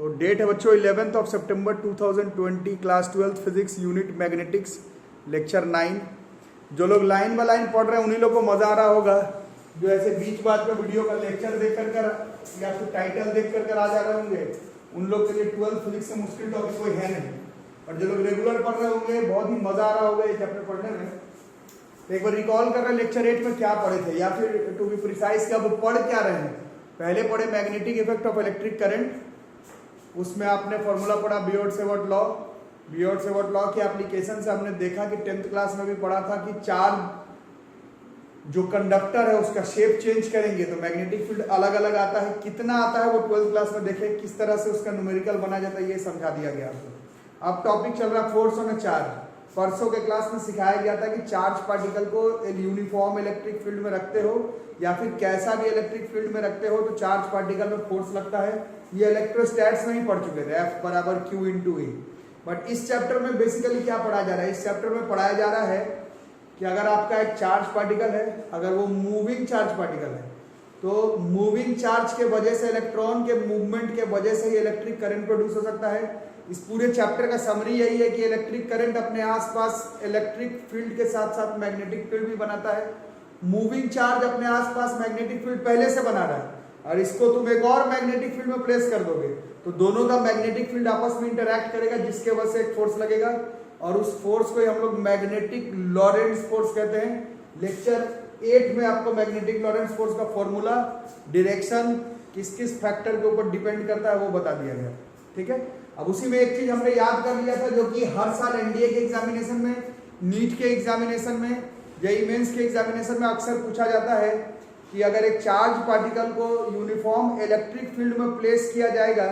तो डेट है बच्चों 11 सितंबर 2020, class 12 physics unit magnetics lecture 9। जो लोग लाइन बाय लाइन पढ़ रहे हैं उन्हीं लोग को मजा आ रहा होगा, जो ऐसे बीच बात में वीडियो का लेक्चर देख कर या फिर टाइटल देख कर आ जा रहे होंगे, उन लोग के लिए 12 फिजिक्स से मुश्किल टॉपिक कोई है नहीं। और जो लोग रेगुलर पढ़ रहे होंगे बहुत ही मजा आ रहा होगा ये चैप्टर पढ़ने में। तो एक बार रिकॉल कर रहे लेक्चर 8 में क्या पढ़े थे, या फिर टू बी प्रिसाइज कि अब पढ़ क्या रहे हैं। पहले पढ़े magnetic effect of electric current, उसमें आपने फॉर्मूला पढ़ा बियर्ड-सेवर्ट लॉ। बियर्ड-सेवर्ट लॉ के एप्लीकेशन से हमने देखा कि 10th क्लास में भी पढ़ा था कि चार्ज जो कंडक्टर है उसका शेप चेंज करेंगे तो मैग्नेटिक फील्ड अलग अलग आता है। कितना आता है वो 12th क्लास में देखे, किस तरह से उसका न्यूमेरिकल बना जाता है ये समझा दिया गया आपको। अब टॉपिक चल रहा फोर्स ऑन चार्ज। परसों के क्लास में सिखाया गया था कि चार्ज पार्टिकल को यूनिफॉर्म इलेक्ट्रिक फील्ड में रखते हो या फिर कैसा भी इलेक्ट्रिक फील्ड में रखते हो तो चार्ज पार्टिकल में फोर्स लगता है। ये इलेक्ट्रोस्टैट्स में ही पढ़ चुके थे, F बराबर Q इंटू E। बट इस चैप्टर में बेसिकली क्या पढ़ाया जा रहा है, इस चैप्टर में पढ़ाया जा रहा है कि अगर आपका एक चार्ज पार्टिकल है, अगर वो मूविंग चार्ज पार्टिकल है तो मूविंग चार्ज के वजह से इलेक्ट्रॉन के मूवमेंट के वजह से ही इलेक्ट्रिक करंट प्रोड्यूस हो सकता है। इस पूरे चैप्टर का समरी यही है कि इलेक्ट्रिक करंट अपने आसपास इलेक्ट्रिक फील्ड के साथ साथ मैग्नेटिक फील्ड भी बनाता है। मूविंग चार्ज अपने आसपास मैग्नेटिक फील्ड पहले से बना रहा है और इसको तुम एक और मैग्नेटिक फील्ड में प्लेस कर दोगे तो दोनों का मैग्नेटिक फील्ड आपस में इंटरैक्ट करेगा, जिसके वजह से एक फोर्स लगेगा और उस फोर्स को हम लोग मैग्नेटिक लॉरेंट्ज फोर्स कहते हैं। लेक्चर 8 में आपको मैग्नेटिक लॉरेंट्ज फोर्स का फॉर्मूला, डायरेक्शन, किस किस फैक्टर के ऊपर डिपेंड करता है वो बता दिया गया। ठीक है, अब उसी में एक चीज हमने याद कर लिया था जो कि हर साल एनडीए के एग्जामिनेशन में, नीट के एग्जामिनेशन में, जेईई मेंस के एग्जामिनेशन में अक्सर पूछा जाता है कि अगर एक चार्ज पार्टिकल को यूनिफॉर्म इलेक्ट्रिक फील्ड में प्लेस किया जाएगा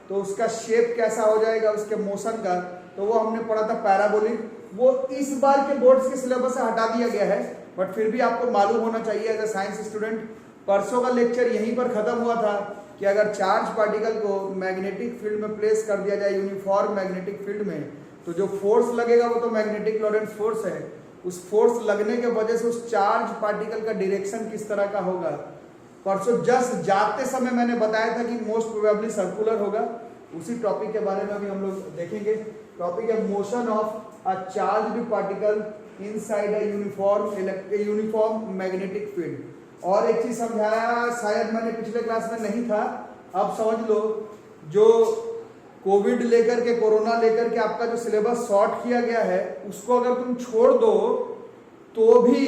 तो उसका शेप कैसा हो जाएगा, उसके मोशन का। तो वो हमने पढ़ा था पैराबोलिक। वो इस बार के बोर्ड्स के सिलेबस से हटा दिया गया है, बट फिर भी आपको मालूम होना चाहिए एज ए साइंस स्टूडेंट। परसों का लेक्चर यहीं पर खत्म हुआ था कि अगर चार्ज पार्टिकल को मैग्नेटिक फील्ड में प्लेस कर दिया जाए, यूनिफॉर्म मैग्नेटिक फील्ड में, तो जो फोर्स लगेगा वो तो मैग्नेटिक लॉरेंट्ज फोर्स है। उस फोर्स लगने के वजह से उस चार्ज पार्टिकल का डायरेक्शन किस तरह का होगा। परसों जस्ट जाते समय मैंने बताया था कि मोस्ट प्रोबेबली सर्कुलर होगा। उसी टॉपिक के बारे में भी हम लोग देखेंगे। टॉपिक है motion of a charged particle inside a uniform magnetic field. और एक चीज समझाया, शायद मैंने पिछले क्लास में नहीं था, अब समझ लो। जो कोविड लेकर के, कोरोना लेकर के आपका जो सिलेबस शॉर्ट किया गया है उसको अगर तुम छोड़ दो तो भी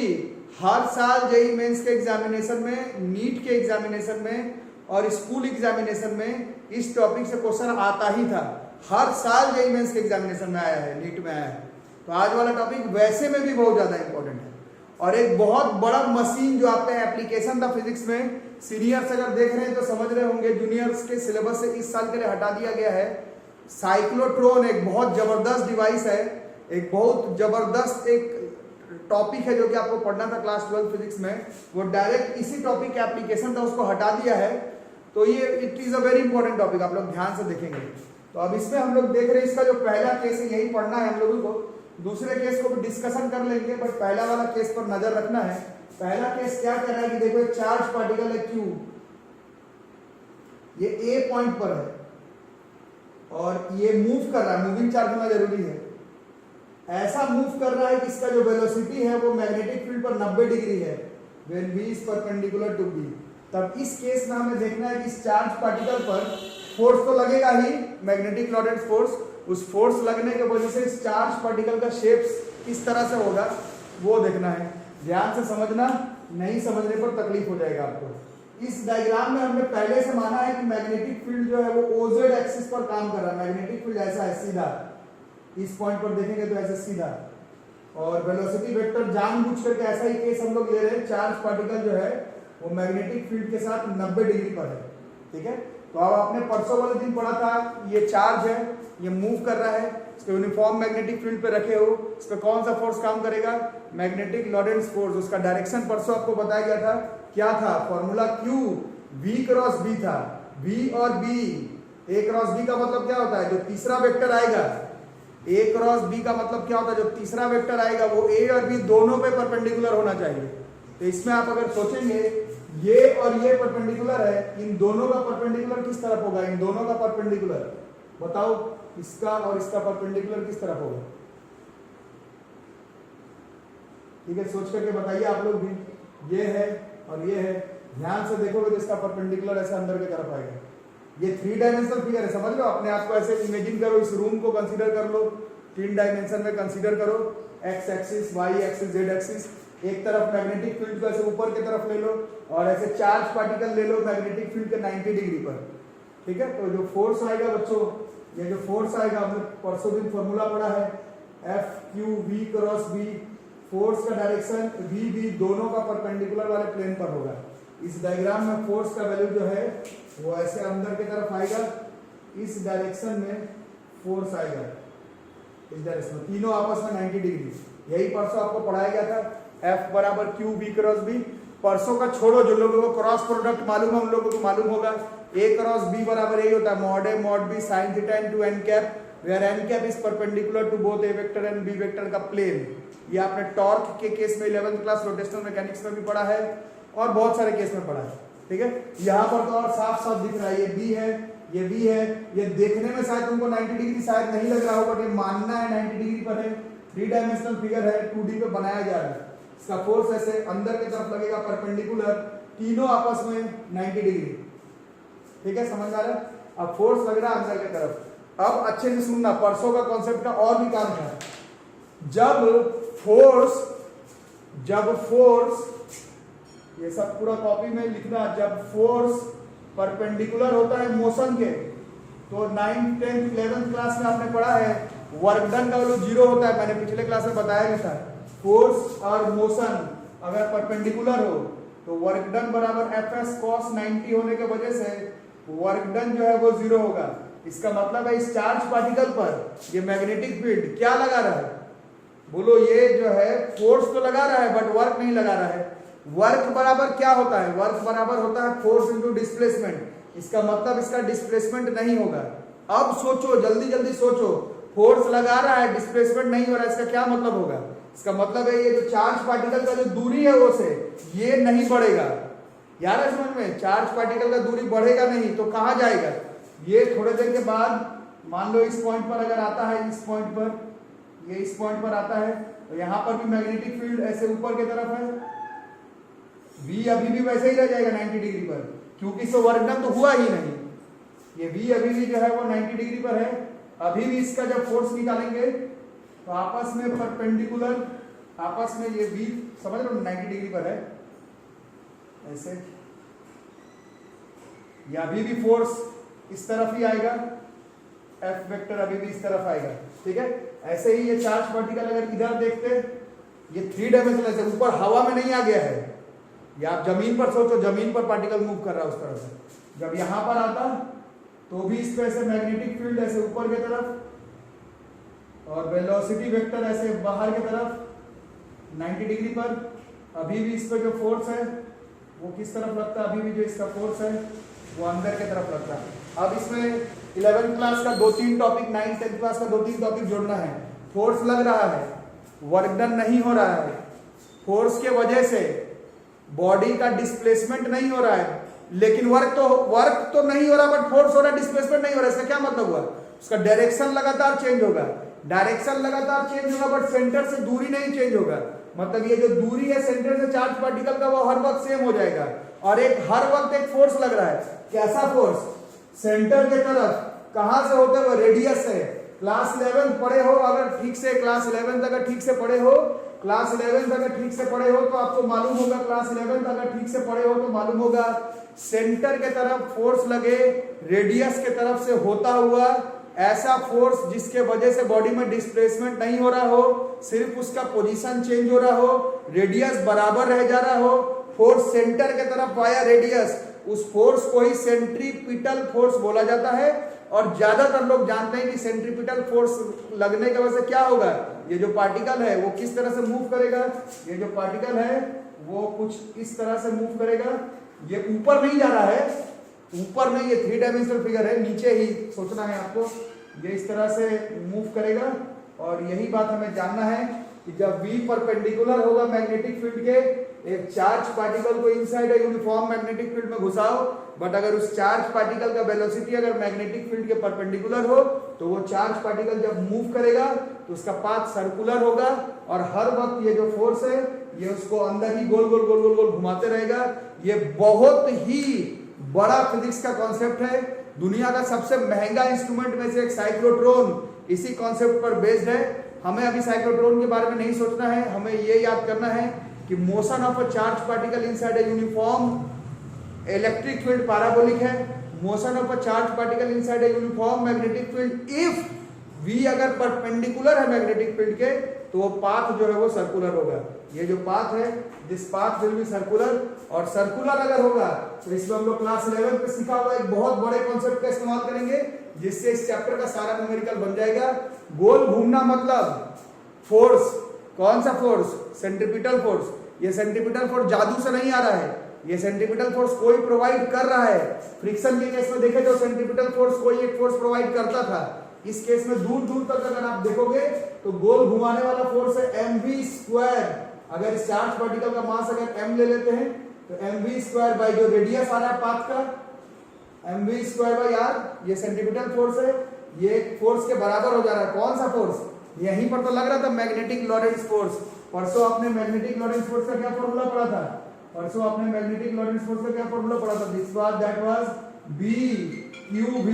हर साल जेईई मेंस के एग्जामिनेशन में, नीट के एग्जामिनेशन में और स्कूल एग्जामिनेशन में इस टॉपिक से क्वेश्चन आता ही था। हर साल जेईई मेंस के एग्जामिनेशन में आया है, नीट में आया है। तो आज वाला टॉपिक वैसे में भी बहुत ज्यादा इंपॉर्टेंट है। और एक बहुत बड़ा मशीन जो आपका एप्लीकेशन था फिजिक्स में, सीनियर्स अगर देख रहे हैं तो समझ रहे होंगे, जूनियर्स के सिलेबस से इस साल के लिए हटा दिया गया है। साइक्लोट्रॉन एक बहुत जबरदस्त डिवाइस है, एक बहुत जबरदस्त एक टॉपिक है जो कि आपको पढ़ना था क्लास 12 फिजिक्स में। वो डायरेक्ट इसी टॉपिक का एप्लीकेशन था, उसको हटा दिया है। तो ये it is a very important topic, आप लोग ध्यान से देखेंगे। तो अब इसमें हम लोग देख रहे हैं, इसका जो पहला केस है यही पढ़ना है हम लोगों को। दूसरे केस को भी डिस्कशन कर लेंगे, बट पहला वाला केस पर नजर रखना है। पहला केस क्या कह रहा है कि देखो एक चार्ज पार्टिकल है Q, ये A पॉइंट पर है और ये मूव कर रहा है। मूविंग चार्ज होना जरूरी है। ऐसा मूव कर रहा है कि इसका जो वेलोसिटी है वो मैग्नेटिक फील्ड पर 90 डिग्री है, when V is perpendicular to B। तब इस केस में हमें देखना है कि इस चार्ज पार्टिकल पर फोर्स तो लगेगा ही, मैग्नेटिक लॉरेंट्ज फोर्स। उस फोर्स लगने के वजह से इस चार्ज पार्टिकल का शेप किस तरह से होगा वो देखना है। ध्यान से समझना, नहीं समझने पर तकलीफ हो जाएगा आपको। इस डायग्राम में हमने पहले से माना है कि मैग्नेटिक फील्ड जो है वो ओजेड एक्सिस पर काम कर रहा है। मैग्नेटिक फील्ड ऐसा है सीधा, इस पॉइंट पर देखेंगे तो ऐसे सीधा, और वेलोसिटी वेक्टर जानबूझ करके ऐसा ही केस हम लोग ले रहे हैं। चार्ज पार्टिकल जो है वो मैग्नेटिक फील्ड के साथ 90 डिग्री पर है। ठीक है, तो अब आपने परसों वाले दिन पढ़ा था, ये चार्ज है, ये मूव कर रहा है, इसको यूनिफॉर्म मैग्नेटिक फील्ड पे रखे हो, इस पे कौन सा फोर्स काम करेगा, मैग्नेटिक लॉरेंट्ज फोर्स। उसका डायरेक्शन परसों आपको बताया गया था, क्या था formula, Q V cross B था। V और B, A क्रॉस B का मतलब क्या होता है, जो तीसरा वेक्टर आएगा, A क्रॉस B का मतलब क्या होता है, जो तीसरा वेक्टर आएगा वो A और B दोनों पे परपेंडिकुलर होना चाहिए। तो इसमें आप अगर सोचेंगे ये और ये परपेंडिकुलर है, इन दोनों का परपेंडिकुलर किस तरफ होगा? इन दोनों का परपेंडिकुलर बताओ, इसका और इसका परपेंडिकुलर किस तरफ होगा? ठीक है, सोच करके बताइए आप लोग भी। ये है और ये है, ध्यान से देखोगे तो इसका परपेंडिकुलर ऐसे अंदर की तरफ आएगा। ये 3 डायमेंशनल फिगर है, समझ लो। अपने आप को ऐसे इमेजिन करो, इस रूम को कंसीडर कर लो, 3 डायमेंशन में कंसीडर करो, x axis, y axis, z axis. एक तरफ मैग्नेटिक फील्ड को ऐसे ऊपर की तरफ ले लो और ऐसे चार्ज पार्टिकल ले लो मैग्नेटिक फील्ड के 90 डिग्री पर। ठीक है, तो जो फोर्स आएगा बच्चों, ये जो फोर्स आएगा, हमने परसों दिन फॉर्मूला पढ़ा है, f q v cross b. Force का डायरेक्शन वी बी दोनों का परपेंडिकुलर वाले प्लेन पर होगा। इस डायग्राम में फोर्स का वैल्यू जो है वो ऐसे अंदर की तरफ आएगा, इस डायरेक्शन में फोर्स आएगा, इस डायरेक्शन में, तीनों आपस में 90 डिग्री। यही परसों आपको पढ़ाया गया था, F बराबर क्यू बी क्रॉस बी। परसों का छोड़ो, जो लोगों को क्रॉस प्रोडक्ट मालूम है उन लोगों को मालूम होगा, A क्रॉस B बराबर यही होता है, mod A mod B sine theta into n cap, where n cap is perpendicular to both A vector and B vector का प्लेन। ये आपने टॉर्क के केस में 11th क्लास रोटेशनल मैकेनिक्स में भी पढ़ा है और बहुत सारे केस में पढ़ा है। ठीक है, यहाँ पर तो और साफ साफ दिख रहा है, ये B है, ये B है। ये देखने में शायद तुमको 90 डिग्री शायद नहीं लग रहा होगा, बट ये मानना है 90 डिग्री पर है। 3 डायमेंशनल फिगर है, 2D पे बनाया जा रहा है। इसका फोर्स ऐसे अंदर की तरफ लगेगा परपेंडिकुलर, तीनों आपस में 90 डिग्री। ठीक है, समझ आ रहा है? अब फोर्स लग रहा है अंदर की तरफ। अब अच्छे से सुनना, परसों का कॉन्सेप्ट का और भी काम है। जब फोर्स ये सब पूरा कॉपी में लिखना, जब फोर्स परपेंडिकुलर होता है मोशन के, तो 9th 10th 11th क्लास में आपने पढ़ा है वर्क डन का वैल्यू 0 होता है। मैंने पिछले क्लास में बताया भी था, फोर्स और मोशन अगर परपेंडिकुलर हो तो वर्क डन बराबर Fs cos 90 होने के वजह से वर्क डन जो है वो 0 होगा। इसका मतलब है इस चार्ज पार्टिकल पर ये मैग्नेटिक फील्ड क्या लगा रहा है? बोलो, ये जो है फोर्स तो लगा रहा है बट वर्क नहीं लगा रहा है। वर्क बराबर क्या होता है? वर्क बराबर होता है फोर्स इनटू डिस्प्लेसमेंट। इसका मतलब इसका डिस्प्लेसमेंट नहीं होगा। अब सोचो, जल्दी जल्दी सोचो, फोर्स लगा रहा है, डिस्प्लेसमेंट नहीं हो रहा है, इसका क्या मतलब होगा? इसका मतलब है ये जो चार्ज पार्टिकल का जो दूरी है वो से ये नहीं बढ़ेगा। यार है समझ में? चार्ज पार्टिकल का दूरी बढ़ेगा नहीं तो कहां जाएगा? ये थोड़े देर के बाद मान लो इस पॉइंट पर अगर आता है, इस पॉइंट पर, ये इस पॉइंट पर आता है, तो यहां पर भी मैग्नेटिक फील्ड ऐसे ऊपर की तरफ है, V अभी भी वैसे ही रह जाएगा 90 डिग्री पर, क्योंकि इससे वर्क डन तो हुआ ही नहीं। ये V अभी भी जो है वो 90 डिग्री पर है। अभी भी इसका जब फोर्स निकालेंगे तो आपस में परपेंडिकुलर, आपस में ये V समझ लो 90 डिग्री पर है ऐसे, या अभी भी फोर्स इस तरफ ही आएगा, F वेक्टर अभी भी इस तरफ आएगा। ठीक है, ऐसे ही ये चार्ज पार्टिकल अगर इधर देखते, ये 3 डायमेंशनल ऐसे ऊपर हवा में नहीं आ गया है, या आप जमीन पर सोचो, जमीन पर पार्टिकल मूव कर रहा है उस तरह से। जब यहां पर आता तो भी इस पे ऐसे मैग्नेटिक फील्ड ऐसे ऊपर की तरफ और वेलोसिटी वेक्टर ऐसे बाहर की तरफ 90 डिग्री पर। अभी भी इस पे जो फोर्स है वो किस तरफ लगता है? अभी भी जो इसका फोर्स है वो अंदर की तरफ लगता है। अब इसमें 11th क्लास का 2-3 टॉपिक, 9th 10th क्लास का 2-3 टॉपिक जोड़ना है। फोर्स लग रहा है, वर्क डन नहीं हो रहा है, फोर्स के वजह से बॉडी का डिस्प्लेसमेंट नहीं हो रहा है, लेकिन वर्क तो नहीं हो रहा बट फोर्स हो रहा है, डिस्प्लेसमेंट नहीं हो रहा है। इसका क्या मतलब हुआ? उसका डायरेक्शन लगातार चेंज होगा, डायरेक्शन लगातार चेंज होगा बट सेंटर से दूरी नहीं चेंज होगा। मतलब ये जो दूरी है सेंटर से चार्ज पार्टिकल का वो हर वक्त सेम हो जाएगा, और हर वक्त एक फोर्स लग रहा है। कैसा फोर्स? सेंटर के तरफ, कहां से होते हुए? रेडियस से। क्लास 11 पढ़े हो अगर ठीक से, क्लास 11 अगर ठीक से पढ़े हो, क्लास 11 अगर ठीक से पढ़े हो तो आपको मालूम होगा, क्लास 11 अगर ठीक से पढ़े हो तो मालूम होगा, सेंटर के तरफ फोर्स लगे, रेडियस के तरफ से होता हुआ ऐसा फोर्स जिसके वजह से बॉडी में डिस्प्लेसमेंट नहीं हो रहा हो, सिर्फ उसका पोजीशन चेंज हो रहा हो, रेडियस बराबर रह जा रहा हो, फोर्स सेंटर के तरफ वाया रेडियस, उस फोर्स को ही सेंट्रीपिटल फोर्स बोला जाता है। और ज्यादातर लोग जानते हैं कि सेंट्रीपिटल फोर्स लगने की वजह से क्या होगा? ये जो पार्टिकल है वो किस तरह से मूव करेगा? ये जो पार्टिकल है वो कुछ इस तरह से मूव करेगा। ये ऊपर नहीं जा रहा है, ऊपर नहीं, ये 3 डायमेंशनल फिगर है, नीचे ही सोचना है आपको। ये इस तरह से मूव करेगा, और यही बात हमें जानना है कि जब V परपेंडिकुलर होगा मैग्नेटिक फील्ड के, एक चार्ज पार्टिकल को inside a uniform magnetic field में घुसाओ, बट अगर उस चार्ज पार्टिकल का वेलोसिटी अगर मैग्नेटिक फील्ड के परपेंडिकुलर हो तो वो चार्ज पार्टिकल जब मूव करेगा तो उसका पाथ सर्कुलर होगा, और हर वक्त ये जो फोर्स है ये उसको अंदर ही गोल गोल गोल गोल गोल घुमाते रहेगा। ये बहुत ही बड़ा फिजिक्स का कॉन्सेप्ट है। दुनिया का सबसे महंगा इंस्ट्रूमेंट में से एक साइक्लोट्रॉन इसी कॉन्सेप्ट पर बेस्ड है। हमें अभी साइक्लोट्रॉन के बारे में नहीं सोचना है, हमें ये याद करना है कि motion of a charge particle inside a uniform electric field parabolic है, motion of a charge particle inside a uniform magnetic field if V अगर परपेंडिकुलर है मैग्नेटिक फील्ड के तो वो पाथ जो है वो सर्कुलर होगा। ये जो पाथ है, this path will be circular, और सर्कुलर अगर होगा तो इसमें हम लोग क्लास 11 पे सीखा हुआ एक बहुत बड़े कॉन्सेप्ट का इस्तेमाल करेंगे जिससे इस चैप्टर का सारा न्यूमेरिकल बन जाएगा। गोल घूमना मतलब फोर्स, कौन सा फोर्स? Centripetal force. ये सेंट्रीपिटल फोर्स जादू से नहीं आ रहा है, ये सेंट्रीपिटल फोर्स कोई प्रोवाइड कर रहा है। फ्रिक्शन के केस में देखे तो सेंट्रीपिटल फोर्स कोई एक फोर्स प्रोवाइड करता था, इस केस में दूर दूर तक अगर आप देखोगे तो गोल घुमाने वाला फोर्स है mv²। अगर इस चार्ज पार्टिकल का मास अगर m ले लेते हैं तो mv² बाई जो रेडियस आ रहा है पाथ का, mv² बाई r, ये सेंट्रीपिटल फोर्स है, ये फोर्स के बराबर हो जा रहा है। कौन सा फोर्स? यहीं पर तो लग रहा था मैग्नेटिक लॉरेंट्ज फोर्स। परसों आपने मैग्नेटिक लॉरेंज फोर्स का क्या फॉर्मूला पढ़ा था? परसों आपने मैग्नेटिक लॉरेंज फोर्स का क्या फॉर्मूला पढ़ा था? This was that was BQV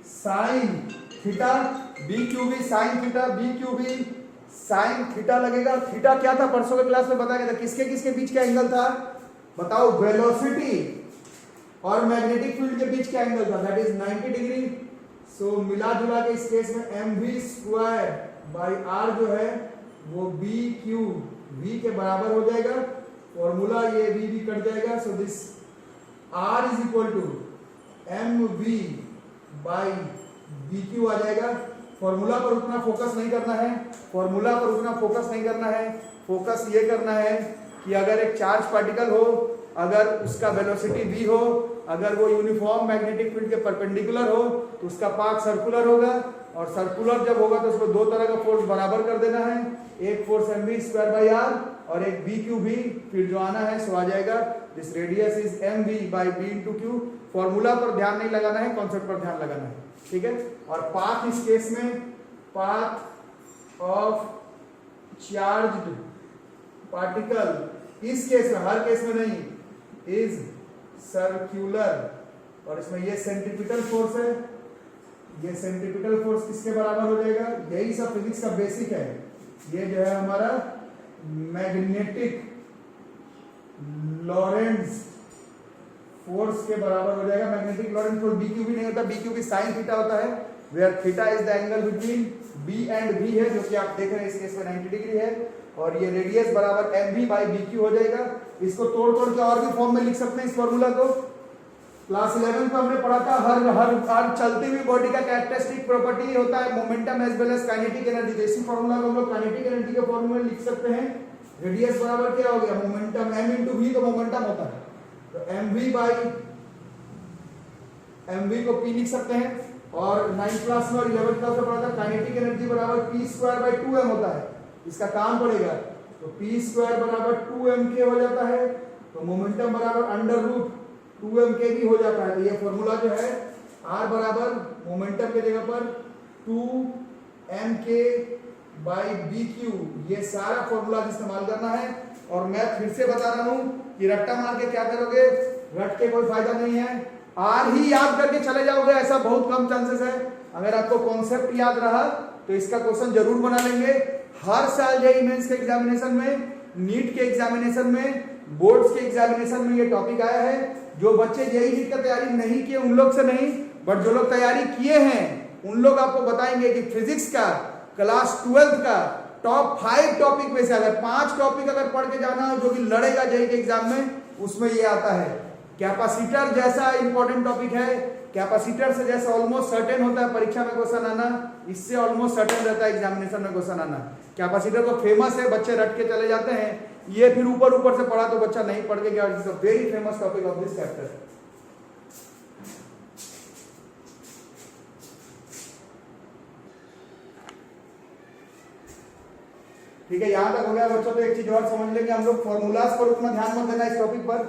sin theta, BQV sin theta, BQV sin theta लगेगा। थीटा क्या था? परसों के क्लास में बताया गया था। किसके किसके बीच का एंगल था? बताओ। वेलोसिटी और मैग्नेटिक फील्ड के बीच का एंगल था, दैट इज 90 डिग्री। सो मिला जुला के इस केस में mv² बाई r जो है वो BQV के बराबर हो जाएगा। फॉर्मूला ये V भी कट जाएगा, so this R is equal to mv by BQ आ जाएगा। फॉर्मूला पर उतना फोकस नहीं करना है, फॉर्मूला पर उतना फोकस नहीं करना है, फोकस ये करना है कि अगर एक चार्ज पार्टिकल हो, अगर उसका वेलोसिटी v हो, अगर वो यूनिफॉर्म मैग्नेटिक फील्ड के परपेंडिकुलर हो तो उसका पाथ सर्कुलर होगा, और सर्कुलर जब होगा तो उसको दो तरह का फोर्स बराबर कर देना है, एक फोर्स mv² बाई r और एक BQV। फिर जो आना है सो आ जाएगा, this radius is mv by b into q। Formula पर ध्यान नहीं लगाना है, कॉन्सेप्ट पर ध्यान लगाना है, ठीक है। और पाथ इस केस में, पाथ ऑफ चार्ज्ड पार्टिकल इस केस में, हर केस में नहीं, इज सर्कुलर। और इसमें ये सेंट्रीपिटल फोर्स है, ये सेंट्रीपिटल फोर्स किसके बराबर हो जाएगा? यही सब फिजिक्स का बेसिक है। ये जो है हमारा मैग्नेटिक लॉरेंट्ज फोर्स के बराबर हो जाएगा। मैग्नेटिक लॉरेंट्ज फोर्स BQV नहीं होता, BQV sin थीटा होता है, where theta is the angle between B and V है, जो कि आप देख रहे हैं इस केस में 90 डिग्री है। और ये रेडियस बराबर mv बाई BQ हो जाएगा। इसको तोड़ तोड़ के और भी फॉर्म में लिख सकते हैं इस फॉर्मूला को। क्लास 11 में हमने पढ़ा था हर चलती हुई बॉडी का कैरेक्टरिस्टिक प्रॉपर्टी होता है momentum as well as kinetic energy. तो इसी फॉर्मूला को हम लोग काइनेटिक एनर्जी के फॉर्मूले में लिख सकते हैं। रेडियस बराबर क्या हो गया? मोमेंटम m इंटू v, तो मोमेंटम होता है, तो mv बाई mv को p लिख सकते हैं। और 9th क्लास में और 11th क्लास में पढ़ा था काइनेटिक एनर्जी बराबर p² बाई 2m होता है। इसका काम पड़ेगा तो p² बराबर 2mk हो जाता है, तो मोमेंटम बराबर अंडर रूट 2mk भी हो जाता है। तो ये फॉर्मूला जो है r बराबर मोमेंटम के जगह पर 2mk बाई BQ, ये सारा फॉर्मूला इस्तेमाल करना है। और मैं फिर से बता रहा हूं कि रट्टा मार के क्या करोगे, रट के कोई फायदा नहीं है, आर ही याद करके चले जाओगे, ऐसा बहुत कम चांसेस है। अगर आपको कॉन्सेप्ट याद रहा तो इसका क्वेश्चन जरूर बना लेंगे। हर साल जेईई मेंस के एग्जामिनेशन में, नीट के एग्जामिनेशन में, बोर्ड्स के एग्जामिनेशन में ये टॉपिक आया है। जो बच्चे जेईई नीट का तैयारी नहीं किए उन लोग से नहीं, बट जो लोग तैयारी किए हैं उन लोग आपको बताएंगे कि फिजिक्स का क्लास 12 का टॉप 5 टॉपिक में से अगर 5 टॉपिक अगर पढ़ के जाना हो जो कि लड़ेगा जेईई के एग्जाम में, उसमें ये आता है। कैपेसिटर जैसा इंपॉर्टेंट टॉपिक है, कैपेसिटर से जैसा ऑलमोस्ट सर्टेन होता है परीक्षा में क्वेश्चन आना, इससे ऑलमोस्ट सर्टेन रहता है एग्जामिनेशन में क्वेश्चन आना। कैपेसिटर तो फेमस है, बच्चे रट के चले जाते हैं, ये फिर ऊपर ऊपर से पढ़ा तो बच्चा नहीं पढ़ के गया। It's a very famous topic of this chapter. ठीक है, यहां तक हो गया बच्चों। तो एक चीज और समझ लेंगे हम लोग, फॉर्मूलाज पर उतना ध्यान मत देना इस टॉपिक पर,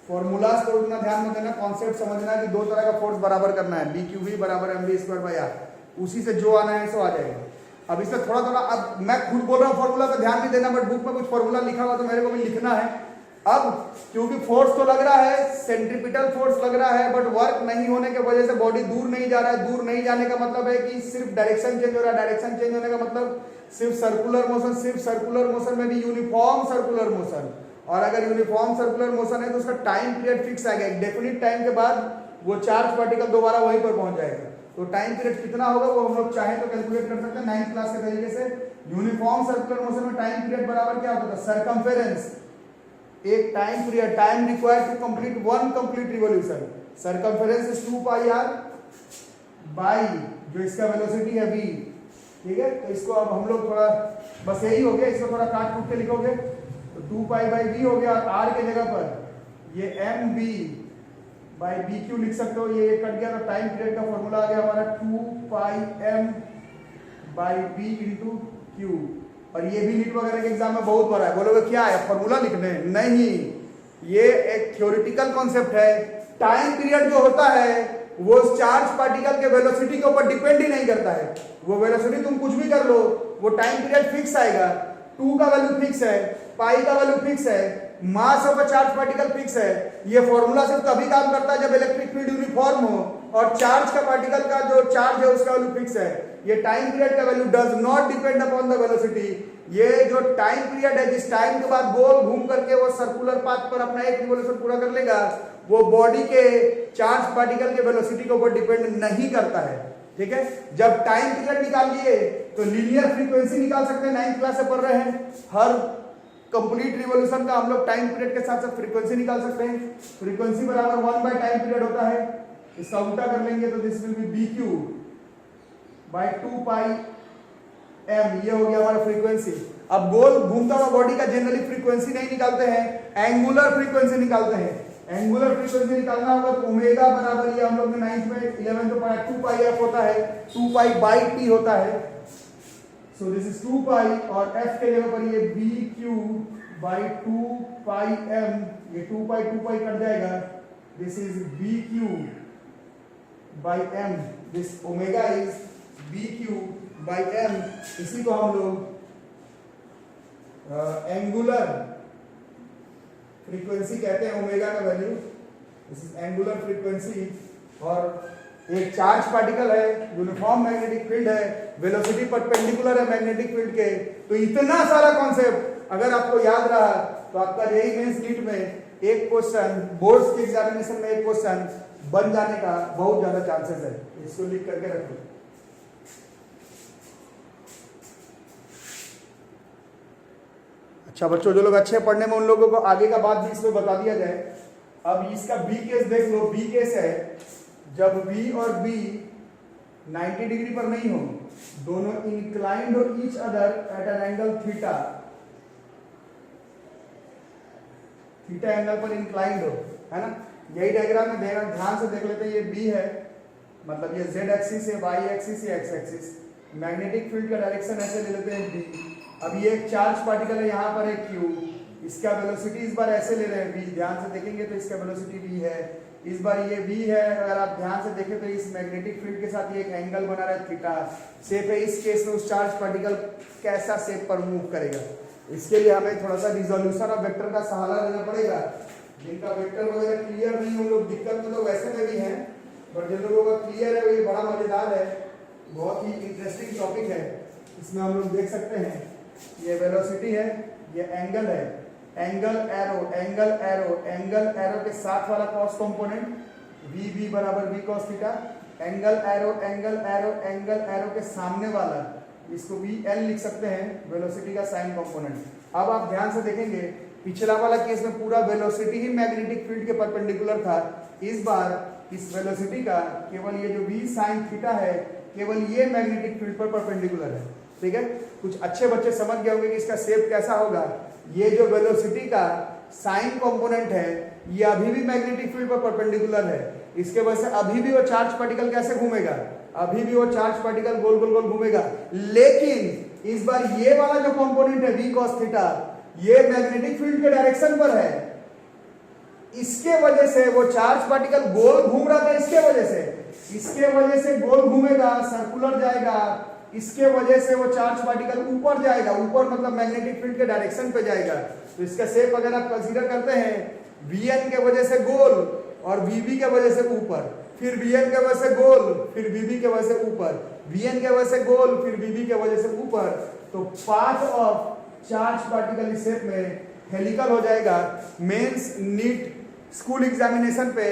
फॉर्मूलाज पर उतना ध्यान मत देना, कॉन्सेप्ट समझना है कि दो तरह का फोर्स बराबर करना है, बी क्यू बी बराबर m b square by r, उसी से जो आना है सो आ जाएगा। अब इसमें थोड़ा थोड़ा, अब मैं खुद बोल रहा हूँ फॉर्मूला पर ध्यान नहीं देना, बट बुक में कुछ फॉर्मूला लिखा हुआ तो मेरे को भी लिखना है। अब क्योंकि फोर्स तो लग रहा है, सेंट्रीपिटल फोर्स लग रहा है, बट वर्क नहीं होने की वजह से बॉडी दूर नहीं जा रहा है। दूर नहीं जाने का मतलब है कि सिर्फ डायरेक्शन चेंज हो रहा है, डायरेक्शन चेंज होने का मतलब सिर्फ सर्कुलर मोशन, सिर्फ सर्कुलर मोशन में भी यूनिफॉर्म सर्कुलर मोशन, और अगर यूनिफॉर्म सर्कुलर मोशन है तो उसका टाइम पीरियड फिक्स आएगा, एक डेफिनिट टाइम के बाद वो चार्ज पार्टिकल दोबारा वहीं पर पहुंच जाएगा। तो टाइम पीरियड कितना होगा वो हम लोग चाहे तो कैलकुलेट कर सकते हैं 9th क्लास के तरीके से। यूनिफॉर्म सर्कुलर मोशन में टाइम पीरियड बराबर क्या होता था, सरकमफेरेंस, एक time period, time required to complete one complete revolution, circumference is 2 pi r by जो इसका वेलोसिटी है v, ठीक है। तो इसको अब हम लोग थोड़ा, बस यही हो गया, इसको थोड़ा काट कूट के लिखोगे तो 2 पाई बाई v हो गया, और r के जगह पर ये M B by B Q लिख सकते हो, ये कट गया तो टाइम पीरियड का फॉर्मूला आ गया हमारा 2 pi M by B into Q. और ये भी नीट वगैरह के एग्जाम में बहुत बड़ा है, बोलोगे क्या है फॉर्मूला लिखने, नहीं, ये एक थ्योरेटिकल कॉन्सेप्ट है। टाइम पीरियड जो होता है वो चार्ज पार्टिकल के वेलोसिटी के ऊपर डिपेंड ही नहीं करता है, वो वेलोसिटी तुम कुछ भी कर लो, वो टाइम पीरियड फिक्स आएगा। 2 का वैल्यू फिक्स है, पाई का वैल्यू फिक्स है, mass of a charge particle fix है। ये फॉर्मूला सिर्फ तभी काम करता है जब इलेक्ट्रिक फील्ड यूनिफॉर्म हो और चार्ज का पार्टिकल का जो चार्ज है उसका वैल्यू फिक्स है। ये टाइम पीरियड का value does not depend upon the velocity. ये जो टाइम पीरियड है, जिस टाइम के बाद गोल घूम करके वो सर्कुलर पाथ पर अपना एक रिवॉल्यूशन पूरा कर लेगा, वो बॉडी के चार्ज पार्टिकल के वेलोसिटी के ऊपर डिपेंड नहीं करता है, ठीक है। जब टाइम पीरियड निकालिए तो लीनियर फ्रीक्वेंसी निकाल सकते हैं, 9th क्लास से पढ़ रहे हैं। हर कंप्लीट रिवॉल्यूशन का हम लोग टाइम पीरियड के साथ साथ फ्रीक्वेंसी निकाल सकते हैं। फ्रीक्वेंसी बराबर 1 बाय टाइम पीरियड होता है, इसका उल्टा कर लेंगे तो this will be b q by 2 pi m, ये हो गया हमारा फ्रीक्वेंसी। अब गोल घूमता हुआ बॉडी का जनरली फ्रीक्वेंसी नहीं निकालते हैं, एंगुलर फ्रीक्वेंसी निकालते हैं। एंगुलर फ्रीक्वेंसी निकालना होगा तो ओमेगा बराबर, ये हम लोग ने 9th में 11th में पढ़ा, 2 पाई एफ होता है, 2 पाई बाई टी होता है। सो दिस इज 2 पाई, और एफ के जगह पर ये b q by 2 pi m, ये 2 पाई कट जाएगा, this is b q by m, this omega is b q by m. इसी को हम लोग एंगुलर फ्रीक्वेंसी कहते हैं, ओमेगा का value, this is angular frequency. और एक चार्ज पार्टिकल है, यूनिफॉर्म मैग्नेटिक फील्ड है, वेलोसिटी परपेंडिकुलर है मैग्नेटिक फील्ड के। तो इतना सारा कॉन्सेप्ट अगर आपको याद रहा तो आपका जेईई मेंस नीट में एक क्वेश्चन, बोर्ड्स के एग्जामिनेशन में एक क्वेश्चन बन जाने का बहुत ज्यादा चांसेस है, इसको लिख करके रखो। अच्छा बच्चों, जो लोग अच्छे पढ़ने में, उन लोगों को आगे का बात भी इसमें बता दिया जाए। अब इसका बी केस देख लो। बी केस है जब बी और बी 90 डिग्री पर नहीं हो, दोनों इंक्लाइंड हो each other at an angle theta, theta angle पर इंक्लाइंड हो, है ना। यही डायग्राम में ध्यान से देख लेते हैं। ये बी है, मतलब ये जेड एक्सिस है, वाई एक्सिस है, एक्स एक्सिस। मैग्नेटिक फील्ड का डायरेक्शन ऐसे ले लेते हैं बी। अब ये एक चार्ज पार्टिकल है, यहाँ पर है क्यू, इसका वेलोसिटी इस बार ऐसे ले रहे हैं v, ध्यान से देखेंगे तो इसका वेलोसिटी v है, इस बार ये v है। अगर आप ध्यान से देखें तो इस मैग्नेटिक फील्ड के साथ ये एक एंगल बना रहा है थीटा, शेप है। इस केस में उस चार्ज पार्टिकल कैसा शेप पर मूव करेगा, इसके लिए हमें थोड़ा सा रिजोल्यूशन ऑफ वेक्टर का सहारा लेना पड़ेगा। जिनका वेक्टर वगैरह क्लियर नहीं, उन लोग दिक्कत में तो वैसे में भी हैं, बट जिन लोगों का क्लियर है वो ये बड़ा मजेदार है, बहुत ही इंटरेस्टिंग टॉपिक है। इसमें हम लोग देख सकते हैं ये वेलोसिटी है, ये एंगल है, angle arrow, angle arrow, angle arrow के साथ वाला कॉस कंपोनेंट वी बी बराबर v cos theta, angle arrow, angle arrow, angle arrow के सामने वाला इसको वी एल लिख सकते हैं, वेलोसिटी का साइन कंपोनेंट। अब आप ध्यान से देखेंगे पिछला वाला केस में पूरा वेलोसिटी ही मैग्नेटिक फील्ड के परपेंडिकुलर था, इस बार इस वेलोसिटी का केवल ये जो वी साइन थीटा है, केवल ये मैग्नेटिक फील्ड पर परपेंडिकुलर है, ठीक है। कुछ अच्छे बच्चे समझ गए होंगे कि इसका शेप कैसा होगा। ये जो वेलोसिटी का साइन कंपोनेंट है ये अभी भी मैग्नेटिक फील्ड पर परपेंडिकुलर है, इसके वजह से अभी भी वो चार्ज पार्टिकल कैसे घूमेगा, अभी भी वो चार्ज पार्टिकल गोल गोल गोल घूमेगा। लेकिन इस बार ये वाला जो कंपोनेंट है v cos थीटा, ये मैग्नेटिक फील्ड के डायरेक्शन पर है, इसके वजह से वो चार्ज पार्टिकल गोल घूम रहा था, इसके वजह से गोल घूमेगा, सर्कुलर जाएगा, इसके वजह से वो चार्ज पार्टिकल ऊपर जाएगा, ऊपर मतलब मैग्नेटिक फील्ड के डायरेक्शन पे जाएगा। तो इसका शेप अगर आप कंसीडर करते हैं Vn के वजह से गोल और Vb के वजह से ऊपर, फिर Vn के वजह से गोल, फिर Vb के वजह से ऊपर, Vn के वजह से गोल, फिर Vb के वजह से ऊपर, तो पाथ ऑफ चार्ज पार्टिकल इस शेप में हेलिकल हो जाएगा। मेंस नीट स्कूल एग्जामिनेशन पे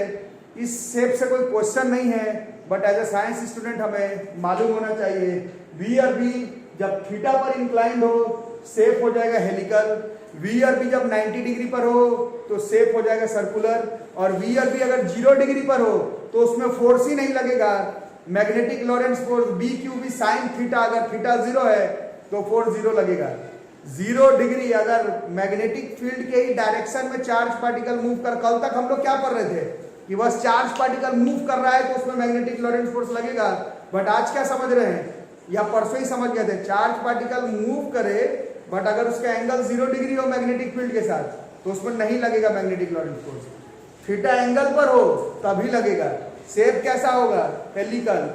इस शेप से कोई क्वेश्चन नहीं है, but as a science student हमें मालूम होना चाहिए V और B जब थीटा पर इंक्लाइंड हो शेप हो जाएगा हेलिकल, V और B जब 90 डिग्री पर हो तो शेप हो जाएगा सर्कुलर, और V और B अगर 0 डिग्री पर हो तो उसमें फोर्स ही नहीं लगेगा, magnetic Lawrence force B Q B sine theta, अगर थीटा 0 है तो फोर्स 0 लगेगा। 0 डिग्री अगर मैग्नेटिक फील्ड के ही डायरेक्शन में चार्ज पार्टिकल मूव कर, कल तक हम लोग क्या पढ़ रहे थे कि बस चार्ज पार्टिकल मूव कर रहा है तो उसमें मैग्नेटिक लॉरेंस फोर्स लगेगा, बट आज क्या समझ रहे हैं, या परसों ही समझ गए थे, चार्ज पार्टिकल मूव करे बट अगर उसका एंगल 0 डिग्री हो मैग्नेटिक फील्ड के साथ तो उसमें नहीं लगेगा magnetic Lawrence force, theta angle पर हो तभी लगेगा। शेप कैसा होगा, हेलिकल,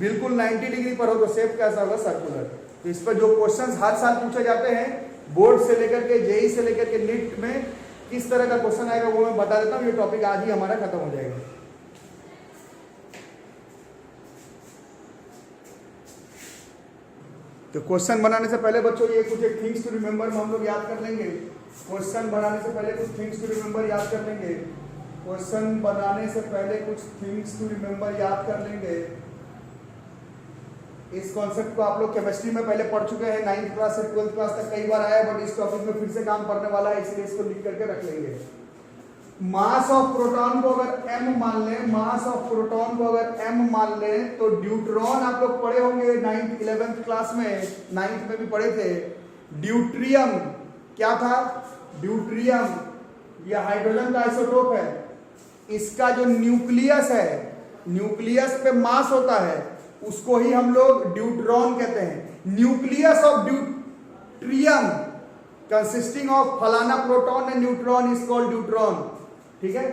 बिल्कुल 90 डिग्री पर हो तो शेप कैसा होगा, सर्कुलर। तो इस पर जो क्वेश्चंस हर साल पूछे जाते हैं बोर्ड से लेकर के जेई से लेकर के नीट में किस तरह का क्वेश्चन आएगा वो मैं बता देता हूँ। ये टॉपिक आज ही हमारा खत्म हो जाएगा। तो क्वेश्चन बनाने से पहले बच्चों ये कुछ एक थिंग्स टू रिमेंबर हम लोग याद कर लेंगे। क्वेश्चन बनाने से पहले कुछ थिंग्स टू रिमेंबर याद कर लेंगे। क्वेश्चन बनाने से पहले कुछ थिंग्स टू रिमेंबर याद कर लेंगे। इस कॉन्सेप्ट को आप लोग केमिस्ट्री में पहले पढ़ चुके हैं, 9th क्लास से 12th क्लास तक कई बार आया, बट इस टॉपिक में फिर से काम करने वाला है, इसलिए इसको लिख करके रख लेंगे। मास ऑफ प्रोटॉन को अगर m मान लें, मास ऑफ प्रोटॉन को अगर m मान लें तो ड्यूट्रॉन आप लोग पढ़े होंगे 9th 11th क्लास में, 9th में भी पढ़े थे। ड्यूट्रियम क्या था, ड्यूट्रियम यह हाइड्रोजन का आइसोटोप है। इसका जो न्यूक्लियस है, न्यूक्लियस पे मास होता है, उसको ही हम लोग ड्यूट्रॉन कहते हैं। Nucleus of deuterium consisting of फलाना proton and neutron is called deuteron. ठीक है,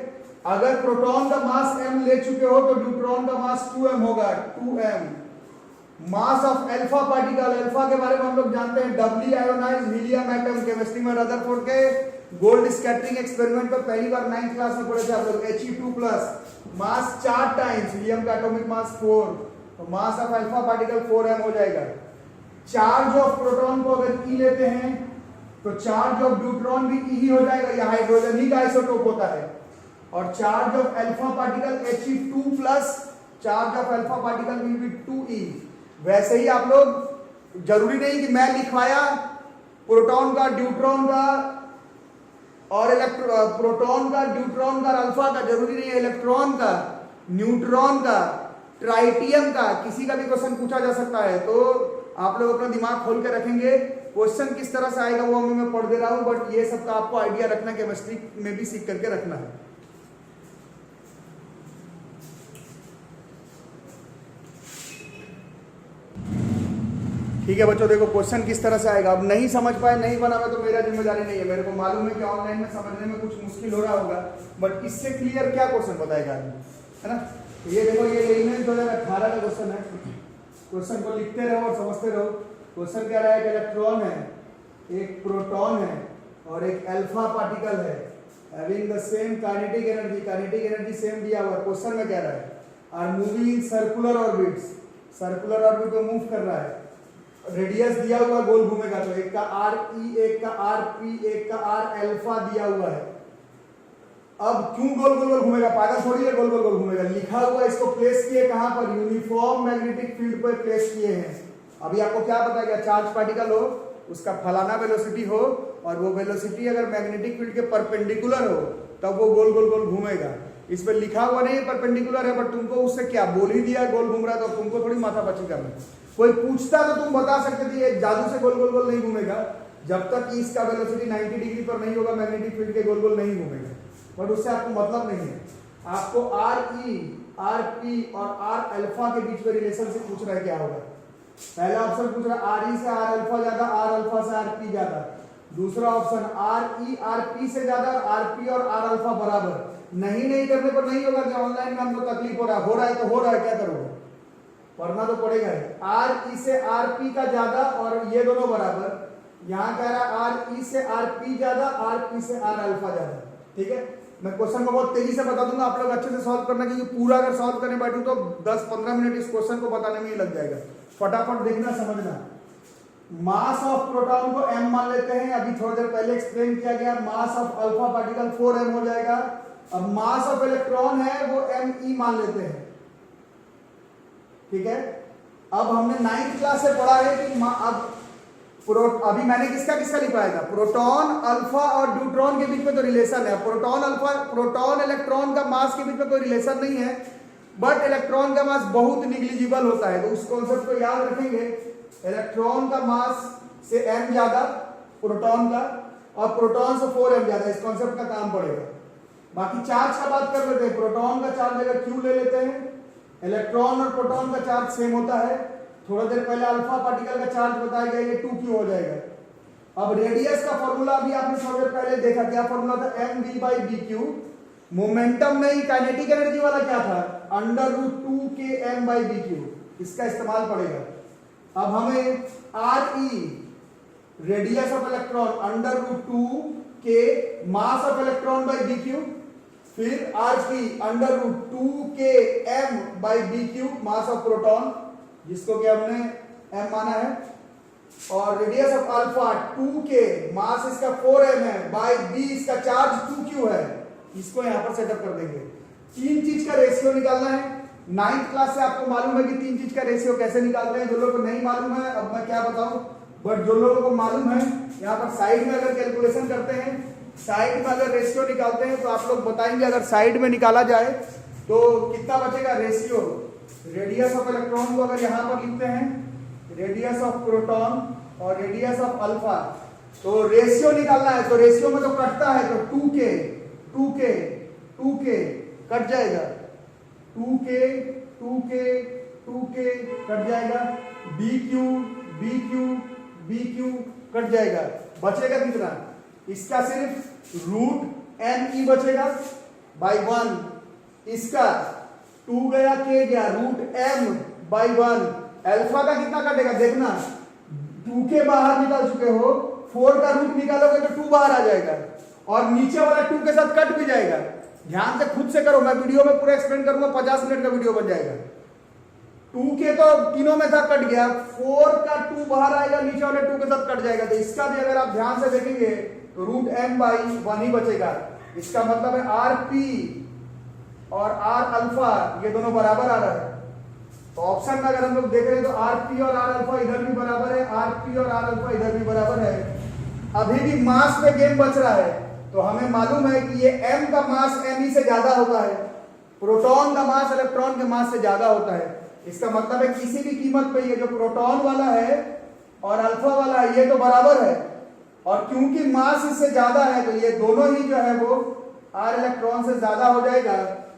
अगर प्रोटॉन का मास m ले चुके हो तो ड्यूट्रॉन का मास 2m होगा, 2m। Mass of alpha particle, alpha के बारे में हम लोग जानते हैं, डबली आयोनाइज्ड हीलियम एटम, केमिस्ट्री में रदरफोर्ड के गोल्ड स्कैटरिंग एक्सपेरिमेंट पर पहली बार 9th क्लास में पढ़े थे आप लोग। He2+, मास 4 टाइम्स, हीलियम का एटॉमिक मास 4, तो mass of alpha particle 4m हो जाएगा। चार्ज ऑफ प्रोटॉन को अगर E लेते हैं तो चार्ज ऑफ ड्यूट्रॉन भी E ही हो जाएगा, यह हाइड्रोजन ही का आइसोटोप होता है। और charge of alpha particle He2+, charge of alpha particle will be 2e। वैसे ही आप लोग, जरूरी नहीं कि मैं लिखवाया प्रोटॉन का, ड्यूट्रॉन का और प्रोटॉन का, ड्यूट्रॉन का, अल्फा का, जरूरी नहीं है इलेक्ट्रॉन का, न्यूट्रॉन का, ट्राइटियम का, किसी का भी क्वेश्चन पूछा जा सकता है। तो आप लोग अपना दिमाग खोल के रखेंगे, क्वेश्चन किस तरह से आएगा वो मैं पढ़ दे रहा हूं, बट ये सब का आपको आइडिया रखना, केमिस्ट्री में भी सीख करके रखना है। ठीक है बच्चों, देखो क्वेश्चन किस तरह से आएगा। अब नहीं समझ पाए, नहीं बना मैं तो मेरा जिम्मेदारी नहीं है, मेरे को मालूम है कि ऑनलाइन में समझने में कुछ मुश्किल हो रहा होगा, बट इससे क्लियर क्या क्वेश्चन बताएगा आदमी, है ना। तो ये देखो, ये लेमेंस 2018 का क्वेश्चन है। क्वेश्चन को लिखते रहो और समझते रहो। क्वेश्चन कह रहा है कि इलेक्ट्रॉन है, एक प्रोटॉन है और एक अल्फा पार्टिकल है, having the same kinetic energy, kinetic energy same दिया हुआ है। क्वेश्चन में कह रहा है are moving in circular orbits, circular orbit में मूव कर रहा है, रेडियस दिया हुआ गोल घूमेगा, तो एक का आर ई, एक का आर पी, एक का आर अल्फा दिया हुआ है। अब क्यों गोल गोल गोल घूमेगा, पागल थोड़ी है, गोल गोल गोल घूमेगा। लिखा हुआ, इसको प्लेस किए कहां पर, यूनिफॉर्म मैग्नेटिक फील्ड पर प्लेस किए हैं। अभी आपको क्या पता है, चार्ज पार्टिकल हो, उसका फलाना वेलोसिटी हो, और वो वेलोसिटी अगर मैग्नेटिक फील्ड के परपेंडिकुलर हो तब वो गोल गोल गोल घूमेगा। इस पर लिखा हुआ नहीं परपेंडिकुलर है, बट तुमको उससे क्या बोल ही दिया गोल घूम रहा है, तो तुमको थोड़ी माथापच्ची करना। कोई पूछता तो तुम बता सकते थे ये जादू से गोल गोल गोल नहीं घूमेगा, जब तक इसका वेलोसिटी 90 डिग्री पर नहीं होगा मैग्नेटिक फील्ड के गोल गोल नहीं घूमेगा, बट उससे आपको मतलब नहीं है। आपको आर ई, आर पी और आर अल्फा के बीच में रिलेशनशिप पूछ रहा है क्या होगा, पहला ऑप्शन पूछ रहा आर ई से आर अल्फा ज्यादा, आर अल्फा से आर पी ज्यादा। दूसरा option R E R P से ज्यादा, आर पी और आर अल्फा बराबर। नहीं करने पर नहीं होगा कि ऑनलाइन में हमको तकलीफ हो रहा है तो हो रहा है, क्या करोगे, पढ़ना तो पड़ेगा ही। आर ई से आर पी का ज्यादा और ये दोनों बराबर। यहाँ कह रहा आर ई से आर पी ज्यादा, आर पी से आर अल्फा ज्यादा। ठीक है, मैं क्वेश्चन को बहुत तेजी से बता दूंगा, आप लोग अच्छे से सॉल्व करना, क्योंकि पूरा अगर सॉल्व करने बैठूं तो 10-15 मिनट इस क्वेश्चन को बताने में ही लग जाएगा। फटाफट देखना, समझना। मास ऑफ प्रोटॉन को m मान लेते हैं, अभी थोड़ी देर पहले एक्सप्लेन किया गया। Mass of alpha particle 4m हो जाएगा। अब मास ऑफ इलेक्ट्रॉन है वो me मान लेते हैं। ठीक है, अब हमने 9th क्लास से पढ़ा है कि अभी मैंने किसका लिखवाया था, प्रोटॉन अल्फा और ड्यूट्रॉन के बीच में तो रिलेशन है। प्रोटॉन इलेक्ट्रॉन का मास के बीच में कोई रिलेशन नहीं है, बट इलेक्ट्रॉन का मास बहुत निग्लिजिबल होता है। तो उस कॉन्सेप्ट को याद रखेंगे, इलेक्ट्रॉन का मास से m ज्यादा प्रोटॉन का, और प्रोटॉन से 4m ज्यादा। इस कॉन्सेप्ट का काम पड़ेगा। बाकी चार्ज का बात कर लेते हैं। प्रोटॉन का चार्ज अगर q ले लेते हैं, इलेक्ट्रॉन और प्रोटॉन का चार्ज सेम होता है। थोड़ा देर पहले अल्फा पार्टिकल का चार्ज बताया गया, ये 2q हो जाएगा। अब रेडियस का फॉर्मूला भी आपने थोड़ी देर पहले देखा, क्या फॉर्मूला था, mv/dq। मोमेंटम नहीं, काइनेटिक एनर्जी वाला क्या था, √2km/dq। इसका इस्तेमाल पड़ेगा। अब हमें re radius of electron √2k mass of electron by dq, फिर rp √2km/dq mass of proton, जिसको कि हमने m माना है, और रेडियस ऑफ अल्फा 2k, मास इसका 4m है, बाय b इसका चार्ज 2q है। इसको यहां पर सेटअप कर देंगे। तीन चीज का रेशियो निकालना है। 9th क्लास से आपको मालूम है कि तीन चीज का रेशियो कैसे निकालते हैं। जो लोगों को नहीं मालूम है, अब मैं क्या बताऊं, बट जो लोगों को मालूम है, यहाँ पर साइड में अगर कैलकुलेशन करते हैं, साइड में अगर रेशियो निकालते हैं, तो आप लोग बताएंगे अगर साइड में निकाला जाए तो कितना बचेगा रेशियो। रेडियस ऑफ इलेक्ट्रॉन को अगर यहां पर लिखते हैं, रेडियस ऑफ प्रोटॉन और रेडियस ऑफ अल्फा, तो रेशियो निकालना है। तो रेशियो में तो कटता है, तो 2k कट जाएगा, 2k कट जाएगा, bq कट जाएगा। बचेगा कितना, इसका सिर्फ √me बचेगा बाई 1, इसका 2 गया, k गया, √m/1। अल्फा का कितना कटेगा देखना, 2k बाहर निकाल चुके हो, 4 का रूट निकालोगे तो 2 बाहर आ जाएगा, और नीचे वाला 2 के साथ कट भी जाएगा। ध्यान से खुद से करो, मैं वीडियो में पूरा एक्सप्लेन करूंगा, 50 मिनट का वीडियो बन जाएगा। 2k तो तीनों में था, कट गया, 4 का 2 बाहर आएगा, नीचे वाले 2 के साथ कट जाएगा। तो इसका भी अगर आप ध्यान से देखेंगे तो √m/1 ही बचेगा। इसका मतलब है rp और r अल्फा ये दोनों बराबर आ रहा है। तो ऑप्शन में अगर हम लोग देख रहे हैं तो rp और r अल्फा इधर भी बराबर है, rp और r अल्फा इधर भी बराबर है। अभी भी मास पे गेम बच रहा है। तो हमें मालूम है कि ये m का मास me से ज्यादा होता है, प्रोटॉन का मास इलेक्ट्रॉन के मास से ज्यादा होता है। इसका मतलब है किसी भी कीमत पे ये जो प्रोटॉन वाला है और अल्फा वाला है ये तो बराबर है, और क्योंकि मास इससे ज्यादा है तो ये दोनों ही जो है वो r इलेक्ट्रॉन से ज्यादा हो जाएगा।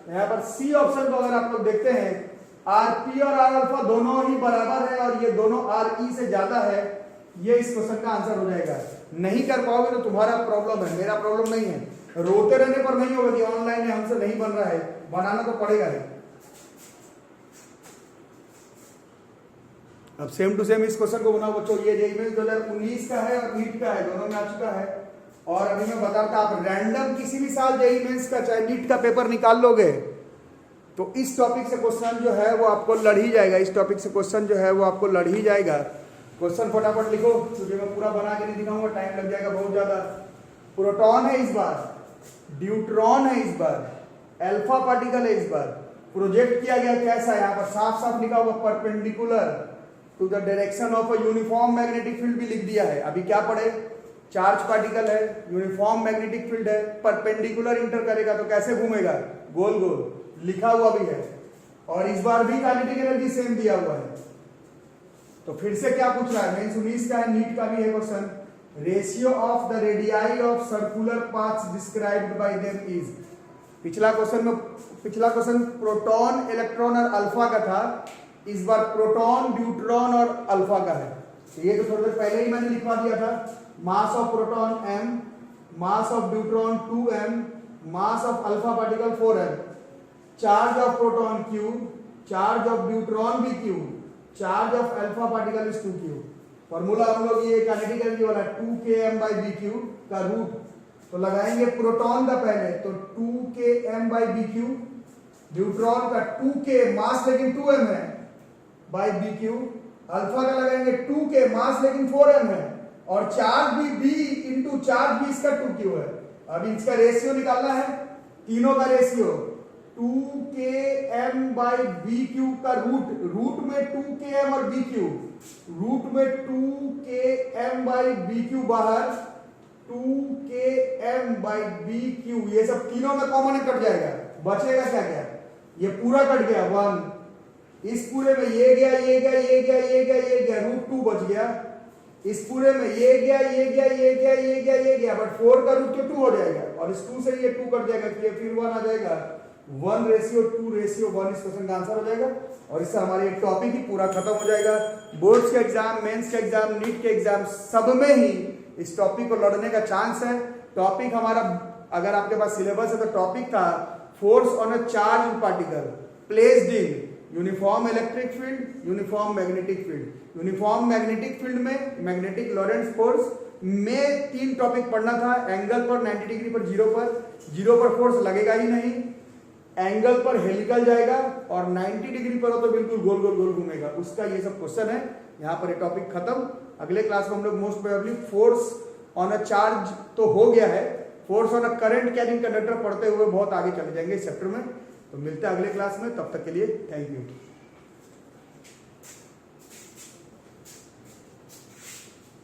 यहाँ पर सी ऑप्शन को अगर आप लोग देखते हैं, rp और r अल्फा दोनों ही बराबर है और ये दोनों re से ज्यादा है, ये इस क्वेश्चन का आंसर हो जाएगा। नहीं कर पाओगे तो तुम्हारा प्रॉब्लम है, मेरा प्रॉब्लम नहीं है। रोते रहने पर नहीं होगा कि ऑनलाइन है हमसे नहीं बन रहा है, बनाना तो पड़ेगा ही। अब सेम टू सेम इस क्वेश्चन को बनाओ बच्चों। ये जेईई मेंस 2019 का है और नीट का है, दोनों में आ चुका है। और अभी मैं बताता, आप रैंडम किसी भी साल जेईई मेंस का चाहे नीट का पेपर निकाल लोगे तो इस टॉपिक से क्वेश्चन जो है वो आपको लड़ ही जाएगा। इस टॉपिक से क्वेश्चन जो है वो आपको लड़ ही जाएगा। क्वेश्चन फटाफट लिखो, क्योंकि मैं पूरा बना के नहीं दिखाऊंगा, टाइम लग जाएगा बहुत ज्यादा। प्रोटॉन है इस बार, ड्यूट्रॉन है इस बार, अल्फा पार्टिकल है इस बार। प्रोजेक्ट किया गया कैसा है, यहाँ पर साफ साफ लिखा हुआ perpendicular to the direction of a uniform magnetic field भी लिख दिया है। अभी क्या पढ़े, चार्ज पार्टिकल है, यूनिफॉर्म मैग्नेटिक फील्ड है, परपेंडिकुलर इंटर करेगा तो कैसे घूमेगा, गोल गोल, लिखा हुआ भी है। और इस बार भी काइनेटिक एनर्जी सेम दिया हुआ है। तो फिर से क्या पूछ रहा है, मेंस 19 का है, नीट का भी है question. Ratio of the radii of circular paths described bye them is. पिछला क्वेश्चन प्रोटॉन इलेक्ट्रॉन और अल्फा का था, इस बार प्रोटॉन, न्यूट्रॉन और अल्फा का है। ये तो थोड़ी देर पहले ही मैंने लिखवा दिया था। Mass of proton m, mass of neutron 2m, mass of alpha particle 4m, charge of proton q, charge of neutron भी q, charge of alpha particle is 2q। Formula हम लोग ये काइनेटिक एनर्जी वाला 2km/bq का root तो लगाएंगे proton का पहले, तो 2km/bq, न्यूट्रॉन का 2k मास लेकिन 2m है बाई bq, अल्फा का लगाएंगे 2k मास लेकिन 4m है, और चार्ज भी b इंटू चार्ज भी इसका 2q है। अब इसका रेशियो निकालना है, तीनों का रेशियो 2km/bq का रूट में 2km और bq, रूट में 2km/bq बाहर, 2km/bq, ये सब तीनों में कॉमन कट जाएगा, बचेगा क्या क्या, ये पूरा कट गया 1, इस पूरे में ये गया, ये गया, ये गया, ये गया, ये गया, √2 बच गया, इस पूरे में ये गया, ये गया, ये गया, ये गया, ये गया, बट 4 का रूट तो 2 हो जाएगा, और इस 2 से ये 2 कट जाएगा, फिर 1 आ जाएगा, 1:2:1 इस क्वेश्चन का आंसर हो जाएगा। और इससे हमारे टॉपिक ही पूरा खत्म हो जाएगा। बोर्ड्स के एग्जाम, मेंस के एग्जाम, नीट के एग्जाम, सब में ही इस टॉपिक को लड़ने का चांस है। टॉपिक हमारा, अगर आपके पास सिलेबस है तो टॉपिक था force on a charge particle placed in uniform electric field, uniform magnetic field. Uniform magnetic field में मैग्नेटिक लॉरेंट्ज फोर्स में 3 टॉपिक पढ़ना था। एंगल पर 90 डिग्री पर, जीरो पर फोर्स लगेगा ही नहीं, एंगल पर हेलिकल जाएगा, और 90 डिग्री पर हो तो बिल्कुल गोल गोल गोल घूमेगा, उसका ये सब क्वेश्चन है। यहाँ पर ये टॉपिक खत्म। अगले क्लास में हम लोग most probably force on a charge तो हो गया है, force on a current carrying conductor पढ़ते हुए बहुत आगे चले जाएंगे इस चैप्टर में। तो मिलते हैं अगले क्लास में, तब तक के लिए थैंक यू।